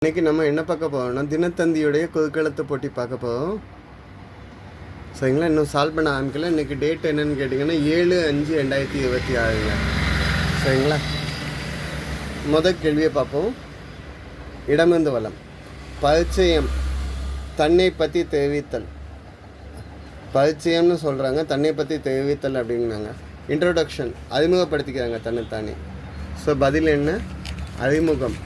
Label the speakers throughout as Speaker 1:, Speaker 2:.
Speaker 1: இன்னைக்கு நம்ம என்ன பார்க்க போகிறோம்னா தினத்தந்தியுடைய குறுக்கெழுத்து போட்டி பார்க்க போகிறோம். சரிங்களா, இன்னும் சால்வ் பண்ண ஆரம்பிக்கல. இன்றைக்கி டேட் என்னன்னு கேட்டிங்கன்னா 7/5/2026. சரிங்களா, முதல் கேள்வியை பார்ப்போம். இடமிருந்து வளம். பரிச்சயம், தன்னை பற்றி தெரிவித்தல். பரிச்சயம்னு சொல்கிறாங்க, தன்னை பற்றி தெரிவித்தல் அப்படிங்கிறாங்க. இன்ட்ரோடக்ஷன், அறிமுகப்படுத்திக்கிறாங்க தன்னைத்தானே. ஸோ பதில் என்ன? அறிமுகம்.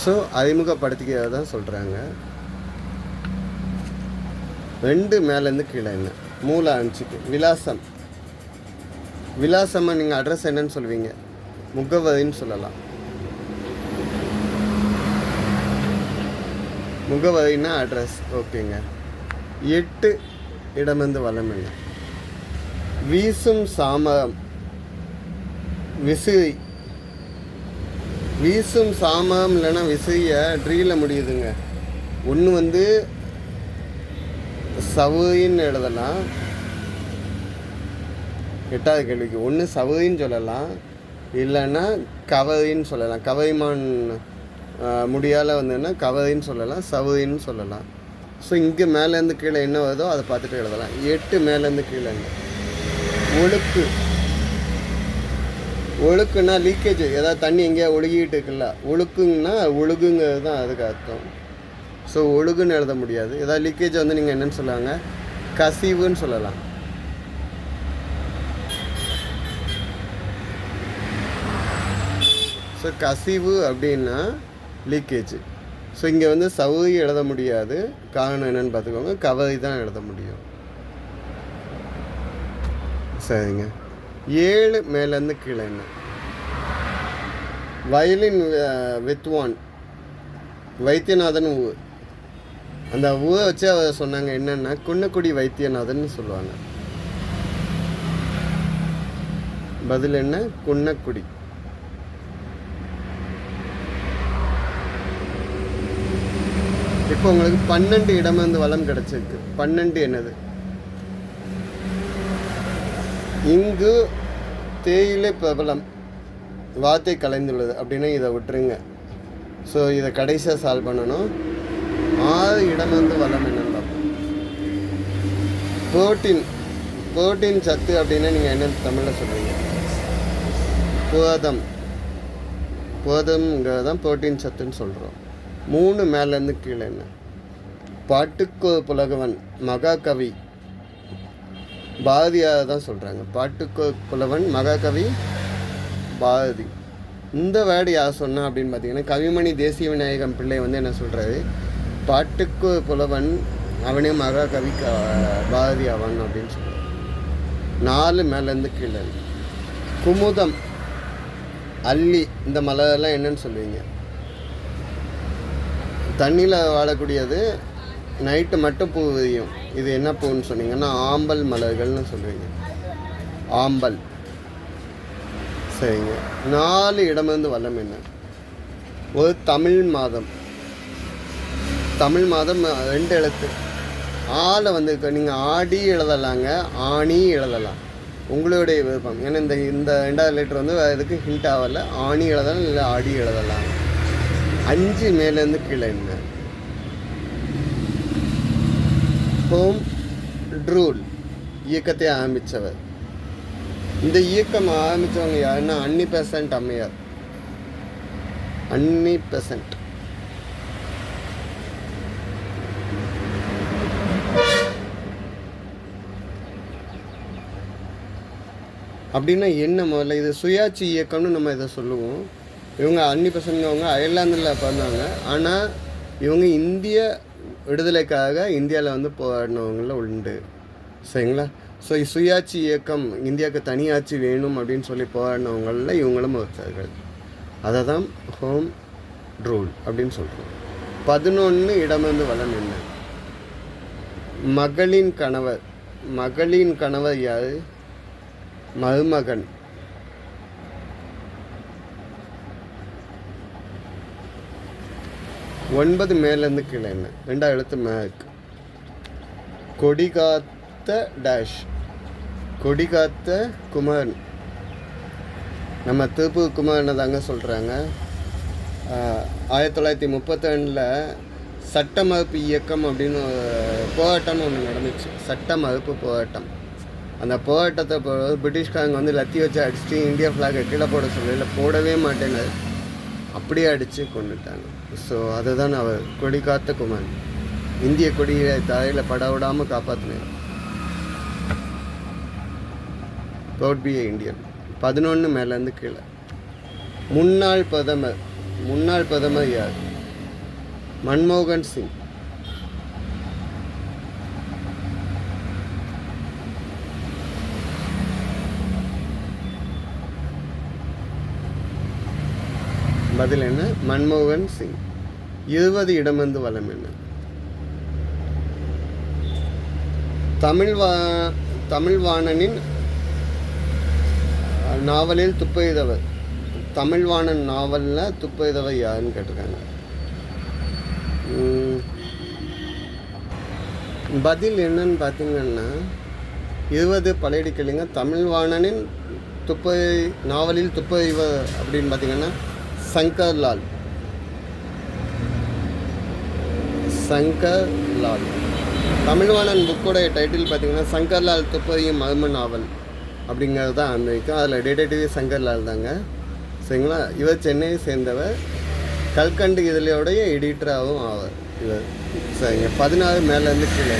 Speaker 1: ஸோ அறிமுகப்படுத்திக்கிறத தான் சொல்கிறாங்க. 2 மேலேருந்து கீழே என்ன மூல அனுச்சிக்கு. விலாசம். விலாசமாக நீங்கள் அட்ரஸ் என்னன்னு சொல்லுவீங்க? முகவரின்னு சொல்லலாம். முகவரின்னா அட்ரஸ். ஓகேங்க. 8 இடமிருந்து வலம் என்ன? வீசும் சாமரம். விசிறி. வீசும் சாமம் இல்லைன்னா விசிறிய ட்ரீல முடியுதுங்க. ஒன்று சவுரின்னு எழுதலாம். 8வது கேள்விக்கு ஒன்று சவுரின்னு சொல்லலாம், இல்லைன்னா கவரின்னு சொல்லலாம். கவரிமான் முடியால் வந்துன்னா கவரின்னு சொல்லலாம், சவுரின்னு சொல்லலாம். ஸோ இங்கே மேலேருந்து கீழே என்ன வருதோ அதை பார்த்துட்டு எழுதலாம். 8 மேலேருந்து கீழே. ஒழுக்கு. ஒழுக்குன்னா லீக்கேஜ், ஏதாவது தண்ணி எங்கேயா ஒழுகிட்டு இருக்குல்ல, ஒழுக்குங்கன்னா ஒழுகுங்கிறது தான் அதுக்கு அர்த்தம். ஸோ ஒழுகுன்னு எழுத முடியாது. ஏதாவது லீக்கேஜ் நீங்கள் என்னென்னு சொல்லுவாங்க? கசிவுன்னு சொல்லலாம். ஸோ கசிவு அப்படின்னா லீக்கேஜ். ஸோ இங்கே சவுரி எழுத முடியாது. காரணம் என்னென்னு பார்த்துக்கோங்க, கவரி தான் எழுத முடியும். சரிங்க. 7 மேலேருந்து கீழே என்ன? வயலின் வித்வான். வைத்தியநாதன் ஊர். அந்த ஊரை வச்சு அவர் சொன்னாங்க என்னென்னா குன்னக்குடி வைத்தியநாதன் சொல்லுவாங்க. பதில் என்ன? குன்னக்குடி. இப்போ உங்களுக்கு 12 இடமிருந்து வளம் கிடச்சிருக்கு. 12 என்னது? இங்கு தேயிலை பிரபலம். வார்த்தை கலைந்துள்ளது அப்படின்னா இதை விட்டுருங்க. ஸோ இதை கடைசியாக சால்வ் பண்ணணும். 6 இடமிருந்து வளம் என்னன்னு பார்ப்போம். புரோட்டீன். புரோட்டீன் சத்து அப்படின்னா நீங்கள் என்ன தமிழில் சொல்லுவீங்க? புரதம். புரதம்ங்கிறது தான் புரோட்டீன் சத்துன்னு சொல்கிறோம். 3 மேலேருந்து கீழே என்ன? பாட்டுக்கு புலகவன். மகாகவி. பாரதியார் தான் சொல்கிறாங்க. பாட்டுக்கு புலவன் மகாகவி பாரதி. இந்த வேர்டு யார் சொன்னா அப்படின்னு பார்த்தீங்கன்னா கவிமணி தேசிய விநாயகம் பிள்ளை என்ன சொல்கிறாரு? பாட்டுக்கு புலவன் அவனே மகாகவி பாரதி அவன் அப்படின்னு சொல்கிறார். 4 மேலேருந்து கீழே. குமுதம், அல்லி, இந்த மலரெல்லாம் என்னன்னு சொல்லுவீங்க? தண்ணியில் வாழக்கூடியது, நைட்டு மட்டும் பூ விரியும். இது என்ன பூன்னு சொன்னீங்கன்னா ஆம்பல் மலர்கள்னு சொல்லுவீங்க. ஆம்பல். சரிங்க. 4 இடமிருந்து வல்லம் என்ன? ஒரு தமிழ் மாதம். தமிழ் மாதம் 2 எழுத்து. ஆளை நீங்கள் ஆடி எழுதலாங்க, ஆணி எழுதலாம், உங்களுடைய விருப்பம். ஏன்னா இந்த 2வது லெட்டர் இதுக்கு ஹிண்ட் ஆகலை. ஆணி எழுதலாம், இல்லை ஆடி எழுதலாம். 5 மேலேருந்து கீழே என்ன? ஹோம் ரூல் இயக்கத்தை ஆரம்பித்தவர். இந்த இயக்கம் ஆரம்பித்தவங்க யாருன்னா அன்னி பெசன்ட் அம்மையார். அன்னி பெசன்ட். அப்படின்னா என்ன? முதல்ல இது சுயாட்சி இயக்கம்னு நம்ம இதை சொல்லுவோம். இவங்க அன்னி பெசன்ட்வங்க அயர்லாந்தில் பிறந்தாங்க. ஆனால் இவங்க இந்திய விடுதலைக்காக இந்தியாவில் போராடினவங்களில் உண்டு. சரிங்களா? ஸோ சுயாட்சி இயக்கம், இந்தியாவுக்கு தனியாட்சி வேணும் அப்படின்னு சொல்லி போராடினவங்களில் இவங்களும் ஒருத்தர்கள். அதை தான் ஹோம் ரூல் அப்படின்னு சொல்கிறோம். 11 இடமிருந்து வளம் என்ன? மகளின் கணவர். மகளின் கணவர் யார்? மருமகன். 9 மேலேருந்து கீழே என்ன 2 எழுத்து மேக். கொடி காத்த டேஷ், கொடி காத்த குமரன். நம்ம திருப்பு குமரனை தாங்க சொல்கிறாங்க. 1932 சட்ட மறுப்பு இயக்கம் அப்படின்னு போராட்டம்னு ஒன்று நடந்துச்சு. சட்ட மறுப்பு போராட்டம். அந்த போராட்டத்தை பிரிட்டிஷ்காரங்க வந்து லத்தி வச்சு அடிச்சுட்டு இந்தியா ஃப்ளாகை கீழே போட சொல்லல, போடவே மாட்டேன்னு அப்படியே அடித்து கொண்டுட்டாங்க. ஸோ அதுதான் அவர் கொடி காத்த குமரன். இந்திய கொடியை தலையில் பட விடாமல் காப்பாற்றினார். Proud B Indian. 11 மேலேருந்து கீழே. முன்னாள் பிரதமர் யார்? மன்மோகன் சிங். பதில் என்ன? மன்மோகன் சிங். 20 இடமிருந்து வலம் என்ன? தமிழ்வாணனின் நாவலில் துப்பெய்தவர். தமிழ்வாணன் நாவலில் துப்பெய்தவர் யாருன்னு கேட்டிருக்காங்க. பதில் என்னன்னு பார்த்தீங்கன்னா 20 பழையடிக்கலைங்க. தமிழ்வாணனின் நாவலில் துப்பெய்தவர் அப்படின்னு பார்த்தீங்கன்னா சங்கர்லால். தமிழ்வாணன் புக்கோடைய டைட்டில் பார்த்தீங்கன்னா சங்கர்லால் துப்பறியும் மர்ம நாவல் அப்படிங்கிறது தான் ஆரம்பிக்கும். அதில் டிடெக்டிவ் சங்கர்லால் தாங்க. சரிங்களா? இவர் சென்னையை சேர்ந்தவர். கல்கண்டு இதழையோடைய எடிட்டராகவும் ஆவார் இவர். சரிங்க. 16 மேலேருந்து கீழே.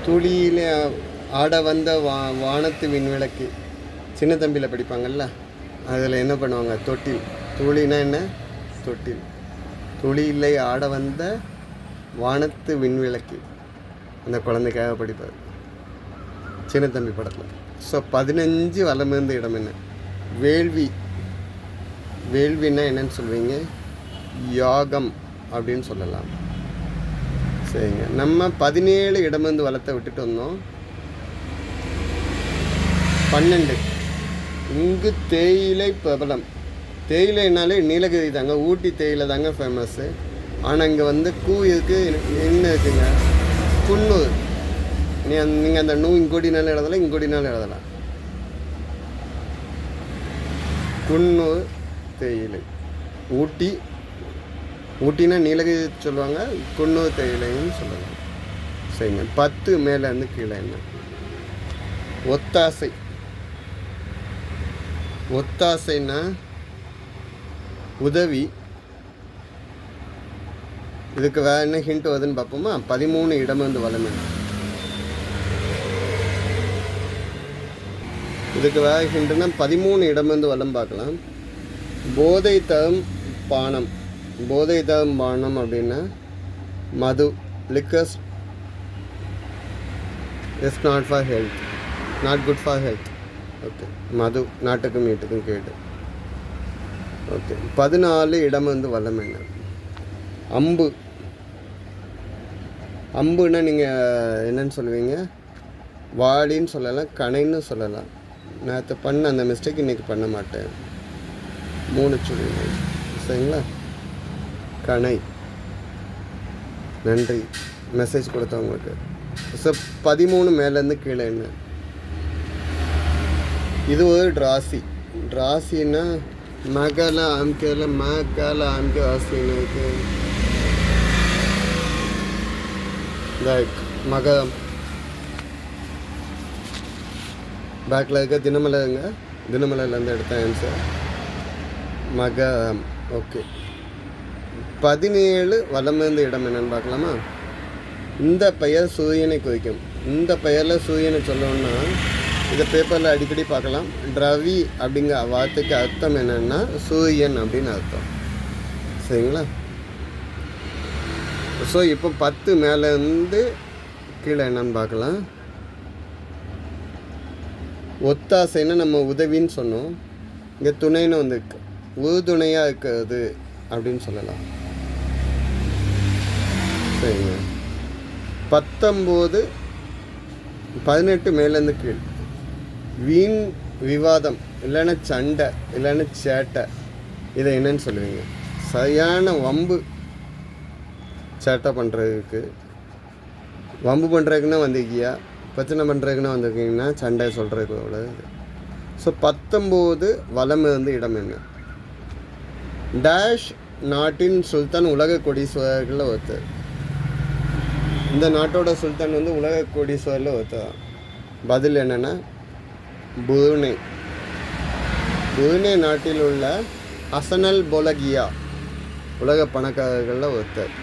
Speaker 1: தூளியிலே ஆட வந்த வானத்து விண்விளக்கு. சின்ன தம்பியில் படிப்பாங்கள்ல, அதில் என்ன பண்ணுவாங்க? தொட்டில். தூளினா என்ன? தொட்டில். துளியில்லை ஆட வந்த வானத்து விண்விளக்கு. அந்த குழந்தைக்காக படிப்பார் சின்ன தம்பி படத்தில். ஸோ 15 வலமிருந்த இடம் என்ன? வேள்வின்னா என்னன்னு சொல்வீங்க? யாகம் அப்படின்னு சொல்லலாம். சரிங்க. நம்ம 17 இடமிருந்து வளத்தை விட்டுட்டு வந்தோம். 12 இங்கு தேயிலை பிரபலம். தேயிலைனாலே நீலகிரி தாங்க, ஊட்டி தேயிலை தாங்க ஃபேமஸ்ஸு. ஆனால் இங்கே வந்து இருக்குது, என்ன இருக்குங்க? குன்னூர். நீங்கள் அந்த இங்கோடினாலும் எழுதலாம், இங்கோடினாலும் எழுதலாம். குன்னூர் தேயிலை. ஊட்டினா நீலகிரி சொல்லுவாங்க, குன்னூர் தேயிலைன்னு சொல்லலாம். சரிங்க. 10 மேலேருந்து கீழே என்ன? ஒத்தாசைன்னா உதவி. இதுக்கு வேறு என்ன ஹிண்ட் வருதுன்னு பார்ப்போமா? 13 இடமிருந்து வலம் என்ன? இதுக்கு வேறு ஹிண்ட்னா 13 இடமிருந்து வலம் பார்க்கலாம். போதை தரும் பானம் அப்படின்னா மது. Liquors is not for health, not good for health. Okay. மது நாட்டுக்கும் வீட்டுக்கும் கேடு. ஓகே. 14 இடமிருந்து வலம் என்ன? அம்புன்னா நீங்கள் என்னன்னு சொல்லுவீங்க? வாடின்னு சொல்லலாம், கணைன்னு சொல்லலாம். நேற்று பண்ண அந்த மிஸ்டேக் இன்றைக்கி பண்ண மாட்டேன். 3 சொல்லுவீங்க. சரிங்களா? கணை. நன்றி மெசேஜ் கொடுத்தவங்களுக்கு. ஸோ 13 மேலேருந்து கீழே என்ன? இது ஒரு டிராசின்னா மகல ஆம்கேல மகல ஆம்கே ஆசின்னு இருக்கு. லைக் மகம். பேக்கில் இருக்க தினமலையிலேருந்து எடுத்த ஆன்சர் மகம். ஓகே. 17 வலமிருந்த இடம் என்னன்னு பார்க்கலாமா? இந்த பெயர் சூரியனை குறிக்கும். இந்த பெயரில் சூரியனை சொல்லணும்னா இதை பேப்பரில் அடிக்கடி பார்க்கலாம். ரவி அப்படிங்கிற வார்த்தைக்கு அர்த்தம் என்னென்னா சூரியன் அப்படின்னு அர்த்தம். சரிங்களா? ஸோ இப்போ 10 மேலேருந்து கீழே என்னன்னு பார்க்கலாம். ஒத்தாசைன்னா நம்ம உதவின்னு சொன்னோம். இங்கே துணைன்னு வந்து உறுதுணையாக இருக்கிறது அப்படின்னு சொல்லலாம். சரிங்க. 19 18 மேலேருந்து கீழ். வீண் விவாதம் இல்லைன்னா சண்டை இல்லைன்னா சேட்டை இதை என்னன்னு சொல்லுவீங்க? சரியான வம்பு சேட்டை பண்ணுறதுக்கு, வம்பு பண்ணுறதுக்குன்னா வந்திருக்கியா, பிரச்சனை பண்ணுறதுக்குன்னா வந்திருக்கீங்கன்னா சண்டை சொல்கிறதுக்கோட. ஸோ 19 வலம் இருந்து இடம் என்ன? டேஷ் நாட்டின் சுல்தான் உலக கோடீஸ்வரர்களில் ஒருத்தர். இந்த நாட்டோட சுல்தான் வந்து உலக கோடீஸ்வரில் ஒருத்தர். பதில் என்னென்னா புருனே. புருனே நாட்டில் உள்ள ஹசனல் பொலகியா உலக பணக்காரர்களில் ஒருத்தர்.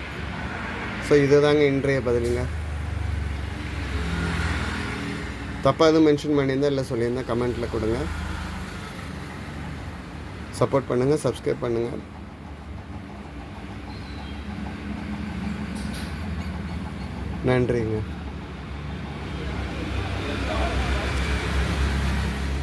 Speaker 1: ஸோ இதுதாங்க இன்றைய பதிலுங்க. தப்பாக எதுவும் மென்ஷன் பண்ணியிருந்தா இல்லை சொல்லியிருந்தேன் கமெண்ட்டில் கொடுங்க. சப்போர்ட் பண்ணுங்கள், சப்ஸ்கிரைப் பண்ணுங்கள். நன்றிங்க.